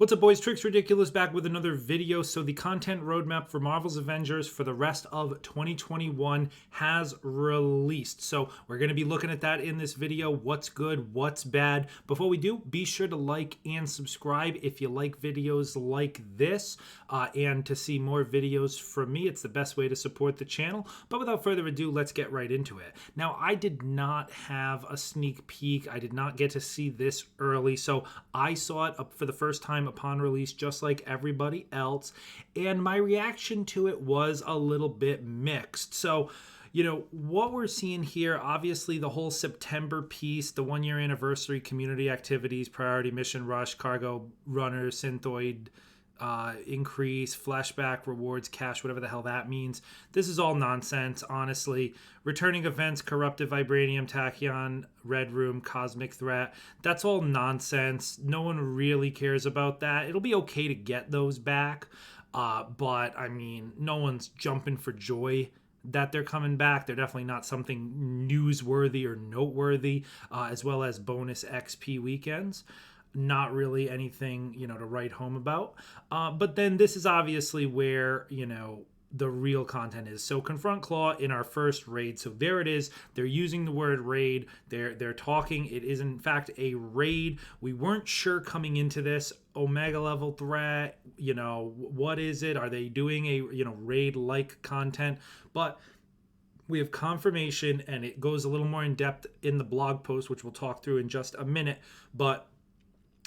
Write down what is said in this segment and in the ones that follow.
What's up, boys? Tricks Ridiculous back with another video. So the content roadmap for Marvel's Avengers for the rest of 2021 has released. So we're going to be looking at that in this video. What's good, what's bad. Before we do, be sure to like and subscribe if you like videos like this. And to see more videos from me, it's the best way to support the channel. But without further ado, let's get right into it. Now, I did not have a sneak peek. I did not get to see this early. So I saw it up for the first time upon release, just like everybody else, and my reaction to it was a little bit mixed. So, you know, what we're seeing here, obviously the whole September piece, the 1 year anniversary community activities, priority mission rush, cargo runner, synthoid increase, flashback, rewards, cash, whatever the hell that means. This is all nonsense, honestly. Returning events, corruptive vibranium, tachyon, red room, cosmic threat. That's all nonsense. No one really cares about that. It'll be okay to get those back. But I mean, no one's jumping for joy that they're coming back. They're definitely not something newsworthy or noteworthy, as well as bonus XP weekends. Not really anything, you know, to write home about. But then this is obviously where, you know, the real content is. So Confront Claw in our first raid. So there it is. They're using the word raid. They're talking. It is in fact a raid. We weren't sure coming into this. Omega level threat, you know, what is it? Are they doing a, you know, raid like content? But we have confirmation, and it goes a little more in depth in the blog post, which we'll talk through in just a minute. But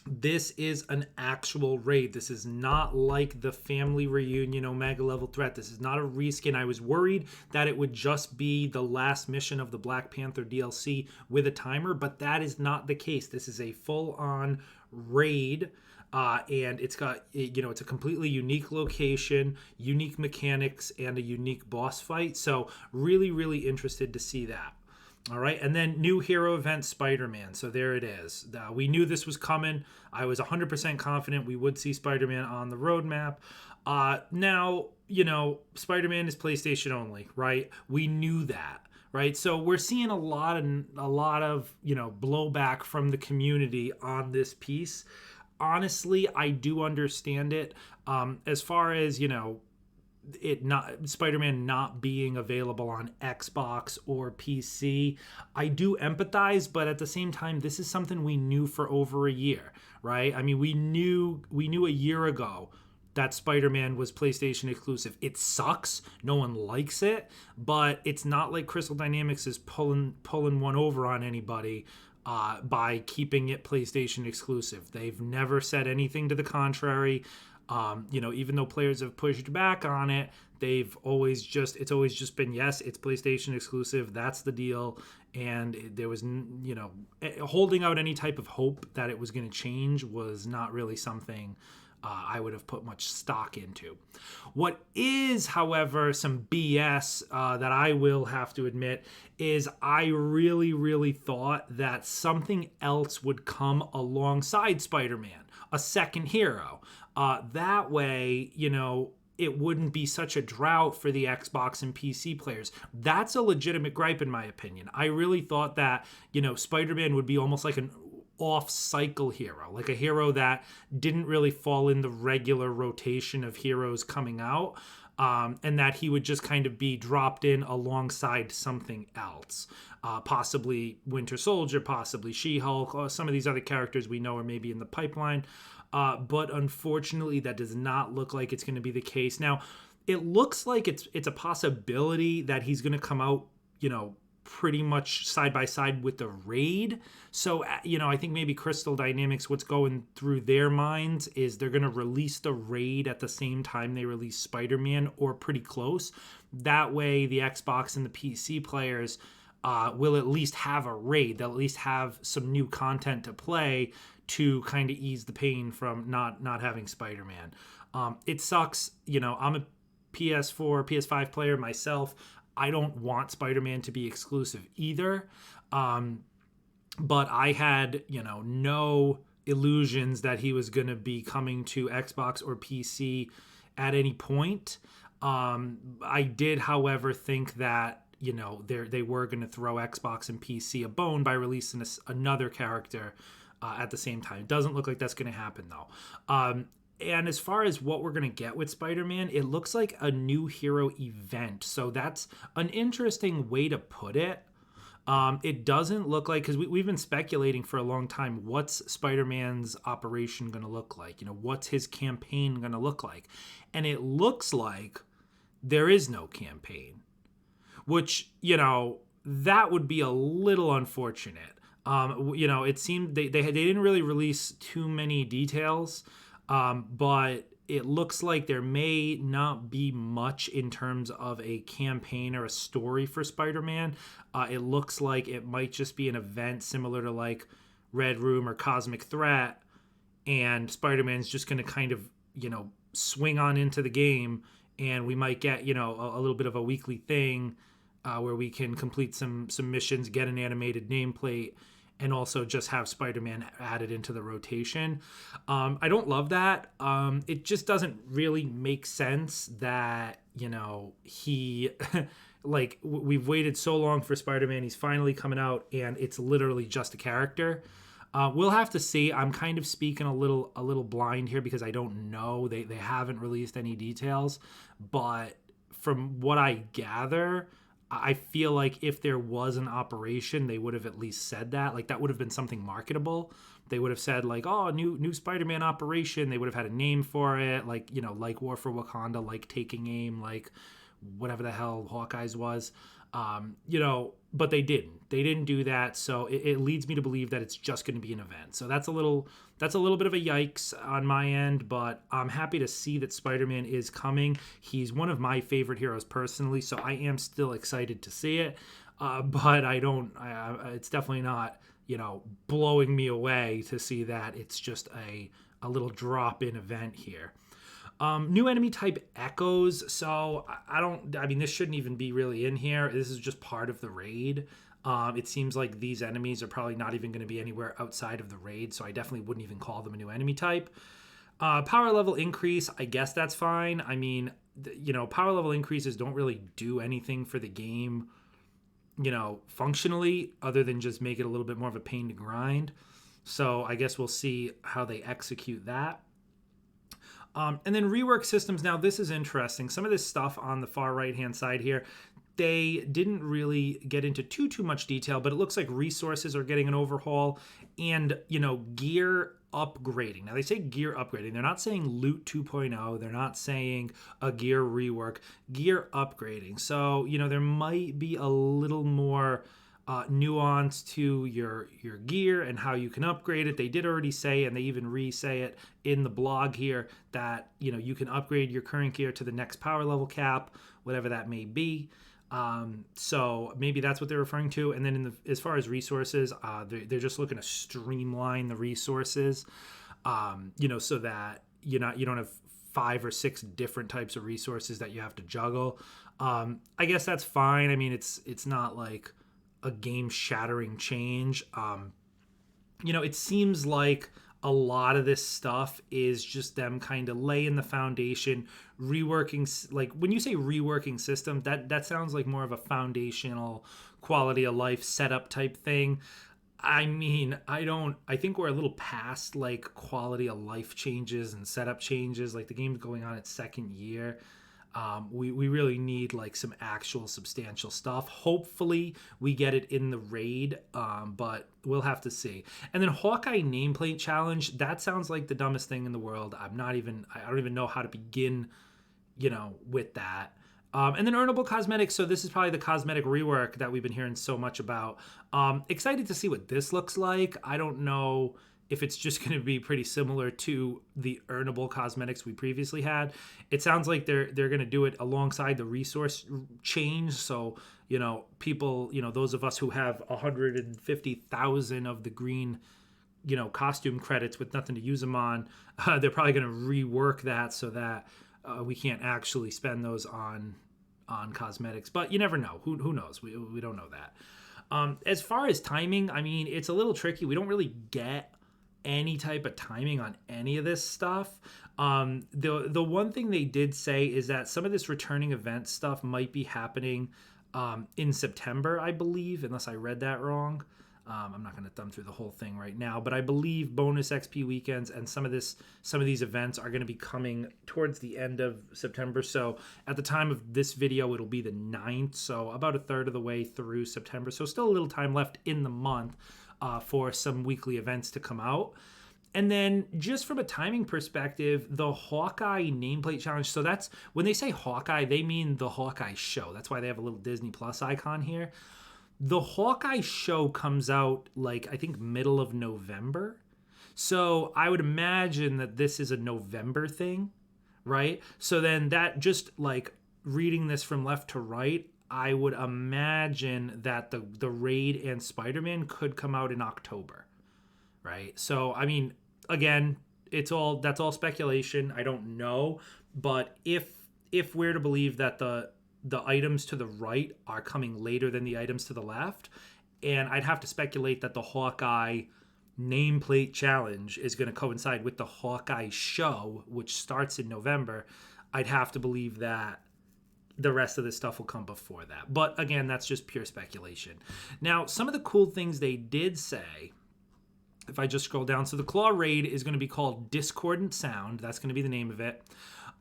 this is an actual raid. This is not like the family reunion Omega level threat. This is not a reskin. I was worried that it would just be the last mission of the Black Panther DLC with a timer, but that is not the case. This is a full-on raid, and it's got, you know, it's a completely unique location, unique mechanics, and a unique boss fight. So really, really interested to see that. All right, and then new hero event, Spider-Man. So there it is. We knew this was coming. I was 100% confident we would see Spider-Man on the roadmap. Now, you know, Spider-Man is PlayStation only, right? We knew that, right? So we're seeing a lot of, you know, blowback from the community on this piece. Honestly, I do understand it. As far as, you know, Spider-Man not being available on Xbox or PC, I do empathize, but at the same time, this is something we knew for over a year, right? I mean, we knew a year ago that Spider-Man was PlayStation exclusive. It sucks. No one likes it, but it's not like Crystal Dynamics is pulling one over on anybody by keeping it PlayStation exclusive. They've never said anything to the contrary. You know, even though players have pushed back on it, it's always just been, yes, it's PlayStation exclusive. That's the deal. And there was, you know, holding out any type of hope that it was going to change was not really something I would have put much stock into. What is, however, some BS that I will have to admit is I really, really thought that something else would come alongside Spider-Man, a second hero. That way, you know, it wouldn't be such a drought for the Xbox and PC players. That's a legitimate gripe in my opinion. I really thought that, you know, Spider-Man would be almost like an off-cycle hero, like a hero that didn't really fall in the regular rotation of heroes coming out, and that he would just kind of be dropped in alongside something else, possibly Winter Soldier, possibly She-Hulk, or some of these other characters we know are maybe in the pipeline. But unfortunately, that does not look like it's going to be the case. Now, it looks like it's a possibility that he's going to come out, you know, pretty much side by side with the raid. So, you know, I think maybe Crystal Dynamics, what's going through their minds is they're going to release the raid at the same time they release Spider-Man, or pretty close. That way, the Xbox and the PC players will at least have a raid. They'll at least have some new content to play to kind of ease the pain from not having Spider-Man. It sucks. You know, I'm a PS4, PS5 player myself. I don't want Spider-Man to be exclusive either. But I had, you know, no illusions that he was going to be coming to Xbox or PC at any point. I did, however, think that, you know, they were going to throw Xbox and PC a bone by releasing another character at the same time. It doesn't look like that's going to happen, though. And as far as what we're going to get with Spider-Man, it looks like a new hero event. So that's an interesting way to put it. It doesn't look like, because we've been speculating for a long time, what's Spider-Man's operation going to look like? What's his campaign going to look like? And it looks like there is no campaign, which, that would be a little unfortunate. It seemed they didn't really release too many details, but it looks like there may not be much in terms of a campaign or a story for Spider-Man. It looks like it might just be an event similar to like Red Room or Cosmic Threat, and Spider-Man's just going to kind of, swing on into the game, and we might get, a little bit of a weekly thing where we can complete some missions, get an animated nameplate, and also just have Spider-Man added into the rotation. I don't love that. It just doesn't really make sense that, he, like, we've waited so long for Spider-Man. He's finally coming out, and it's literally just a character. We'll have to see. I'm kind of speaking a little blind here because I don't know. They haven't released any details. But from what I gather, I feel like if there was an operation, they would have at least said that. Like, that would have been something marketable. They would have said, like, oh, new Spider-Man operation. They would have had a name for it, like, like War for Wakanda, like Taking Aim, like whatever the hell Hawkeye's was. But they didn't. They didn't do that. So it leads me to believe that it's just going to be an event. So that's a little bit of a yikes on my end, but I'm happy to see that Spider-Man is coming. He's one of my favorite heroes personally, so I am still excited to see it. But it's definitely not, blowing me away to see that it's just a little drop-in event here. New enemy type echoes. So this shouldn't even be really in here. This is just part of the raid. It seems like these enemies are probably not even going to be anywhere outside of the raid. So I definitely wouldn't even call them a new enemy type. Power level increase. I guess that's fine. Power level increases don't really do anything for the game, functionally, other than just make it a little bit more of a pain to grind. So I guess we'll see how they execute that. And then rework systems. Now, this is interesting. Some of this stuff on the far right-hand side here, they didn't really get into too much detail, but it looks like resources are getting an overhaul and, gear upgrading. Now, they say gear upgrading. They're not saying loot 2.0. They're not saying a gear rework. Gear upgrading. So, there might be a little more nuance to your gear and how you can upgrade it. They did already say, and they even re-say it in the blog here, that you can upgrade your current gear to the next power level cap, whatever that may be. So maybe that's what they're referring to. And then as far as resources, they're just looking to streamline the resources, so that you don't have 5 or 6 different types of resources that you have to juggle. I guess that's fine. It's not like a game-shattering change. It seems like a lot of this stuff is just them kind of laying the foundation, reworking. Like, when you say reworking system, that sounds like more of a foundational quality of life setup type thing. I think we're a little past like quality of life changes and setup changes. Like, the game's going on its second year. We really need like some actual substantial stuff. Hopefully we get it in the raid, but we'll have to see. And then Hawkeye nameplate challenge, that sounds like the dumbest thing in the world. I don't even know how to begin, with that. And then earnable cosmetics. So this is probably the cosmetic rework that we've been hearing so much about. Excited to see what this looks like. I don't know if it's just going to be pretty similar to the earnable cosmetics we previously had. It sounds like they're going to do it alongside the resource change. So, people, those of us who have 150,000 of the green, costume credits with nothing to use them on, they're probably going to rework that so that we can't actually spend those on cosmetics. But you never know. Who knows? We don't know that. As far as timing, it's a little tricky. We don't really get any type of timing on any of this stuff. The one thing they did say is that some of this returning event stuff might be happening in September, I believe, unless I read that wrong. I'm not going to thumb through the whole thing right now, but I believe bonus XP weekends and some of these events are going to be coming towards the end of September. So at the time of this video, it'll be the 9th. So about a third of the way through September. So still a little time left in the month for some weekly events to come out. And then just from a timing perspective, the Hawkeye nameplate challenge. So that's when they say Hawkeye, they mean the Hawkeye show. That's why they have a little Disney Plus icon here. The Hawkeye show comes out like, I think, middle of November. So I would imagine that this is a November thing, right? So then that, just like reading this from left to right, I would imagine that the Raid and Spider-Man could come out in October, right? So, I mean, again, that's all speculation. I don't know, but if we're to believe that the items to the right are coming later than the items to the left, and I'd have to speculate that the Hawkeye nameplate challenge is going to coincide with the Hawkeye show, which starts in November, I'd have to believe that the rest of this stuff will come before that. But again, that's just pure speculation. Now, some of the cool things they did say, if I just scroll down, so the Claw Raid is going to be called Discordant Sound. That's going to be the name of it.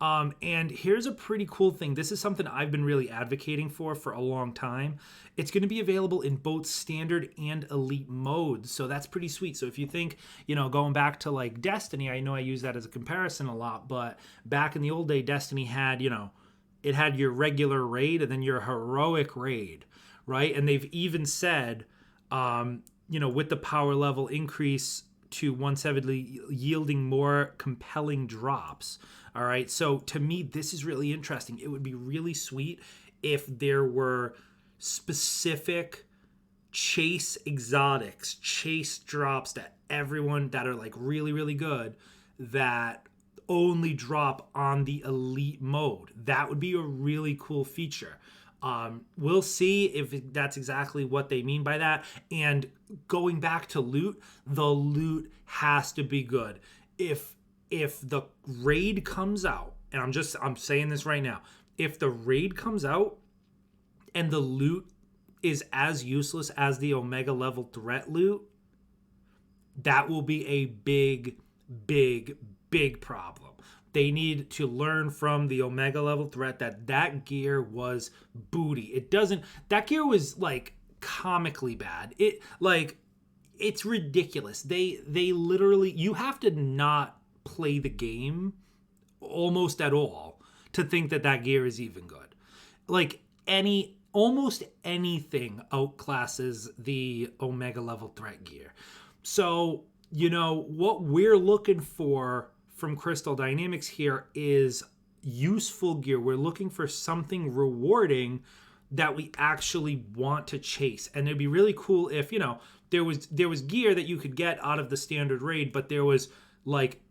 And here's a pretty cool thing. This is something I've been really advocating for a long time. It's going to be available in both standard and elite modes. So that's pretty sweet. So if you think, going back to like Destiny, I know I use that as a comparison a lot, but back in the old day, Destiny had, it had your regular raid and then your heroic raid, right? And they've even said, with the power level increase to 170, yielding more compelling drops. All right. So to me, this is really interesting. It would be really sweet if there were specific chase exotics, chase drops that are like really, really good that only drop on the elite mode. That would be a really cool feature. We'll see if that's exactly what they mean by that. And going back to loot, the loot has to be good. If the raid comes out, and I'm saying this right now, if the raid comes out and the loot is as useless as the Omega level threat loot, that will be a big, big, big problem. They need to learn from the Omega level threat that gear was booty. That gear was like comically bad. It's ridiculous. They literally, you have to not play the game almost at all to think that gear is even good. Like almost anything outclasses the Omega level threat gear. So, what we're looking for from Crystal Dynamics here is useful gear. We're looking for something rewarding that we actually want to chase. And it'd be really cool if, there was gear that you could get out of the standard raid, but there was like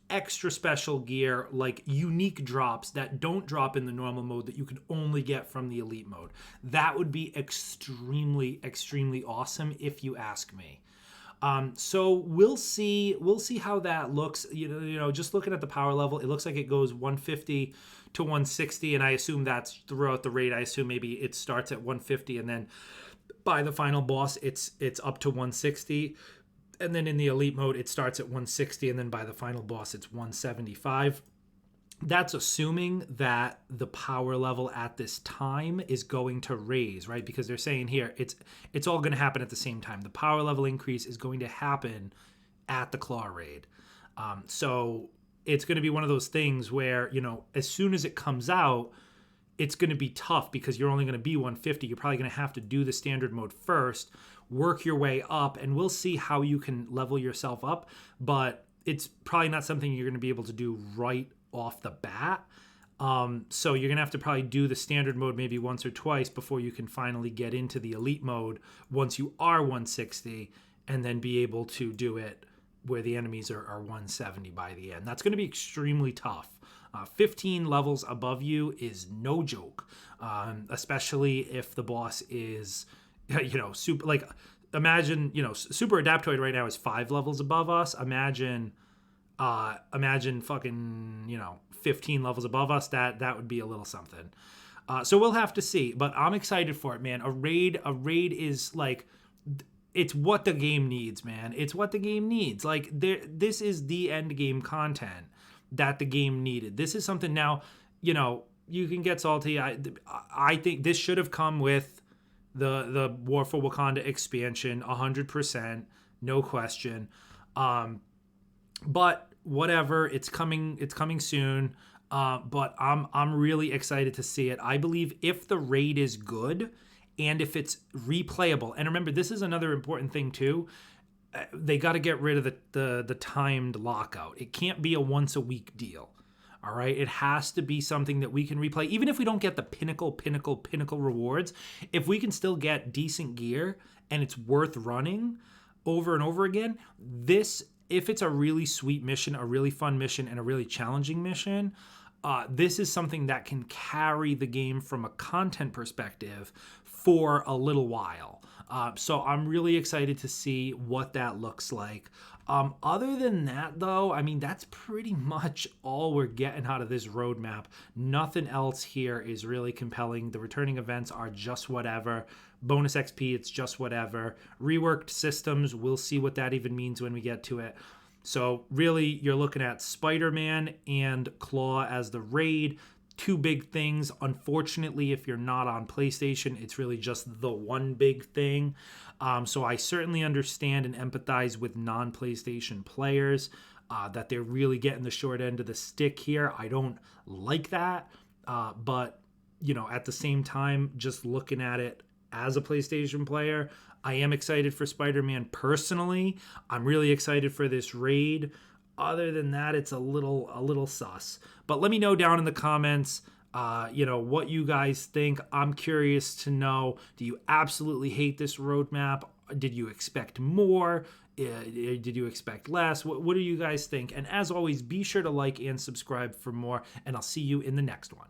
extra special gear, like unique drops that don't drop in the normal mode that you could only get from the elite mode. That would be extremely, extremely awesome if you ask me. So we'll see how that looks. Just looking at the power level, it looks like it goes 150 to 160, and I assume that's throughout the raid. I assume maybe it starts at 150, and then by the final boss, it's up to 160, and then in the elite mode, it starts at 160, and then by the final boss, it's 175. That's assuming that the power level at this time is going to raise, right? Because they're saying here, it's all going to happen at the same time. The power level increase is going to happen at the Claw Raid. So it's going to be one of those things where, as soon as it comes out, it's going to be tough because you're only going to be 150. You're probably going to have to do the standard mode first, work your way up, and we'll see how you can level yourself up. But it's probably not something you're going to be able to do right off the bat. So you're gonna have to probably do the standard mode maybe once or twice before you can finally get into the elite mode once you are 160, and then be able to do it where the enemies are 170 by the end. That's going to be extremely tough. 15 levels above you is no joke, especially if the boss is super, like, imagine Super Adaptoid right now is 5 levels above us. Imagine fucking 15 levels above us. That would be a little something. So we'll have to see, but I'm excited for it, man. A raid is like, it's what the game needs, man. It's what the game needs. Like this is the end game content that the game needed. This is something now, you can get salty. I think this should have come with the War for Wakanda expansion, 100%, no question. But whatever, it's coming soon. But I'm really excited to see it. I believe if the raid is good and if it's replayable, and remember, this is another important thing too. They got to get rid of the timed lockout. It can't be a once a week deal. All right, it has to be something that we can replay, even if we don't get the pinnacle rewards. If we can still get decent gear and it's worth running over and over again, if it's a really sweet mission, a really fun mission, and a really challenging mission, this is something that can carry the game from a content perspective for a little while. So I'm really excited to see what that looks like. Other than that, though, I mean, that's pretty much all we're getting out of this roadmap. Nothing else here is really compelling. The returning events are just whatever. Bonus XP, it's just whatever. Reworked systems, we'll see what that even means when we get to it. So really, you're looking at Spider-Man and Claw as the raid. Two big things. Unfortunately, if you're not on PlayStation, it's really just the one big thing. So I certainly understand and empathize with non-PlayStation players that they're really getting the short end of the stick here. I don't like that. But, at the same time, just looking at it as a PlayStation player, I am excited for Spider-Man personally. I'm really excited for this raid. Other than that, it's a little sus. But let me know down in the comments, what you guys think. I'm curious to know, do you absolutely hate this roadmap? Did you expect more? Did you expect less? What do you guys think? And as always, be sure to like and subscribe for more, and I'll see you in the next one.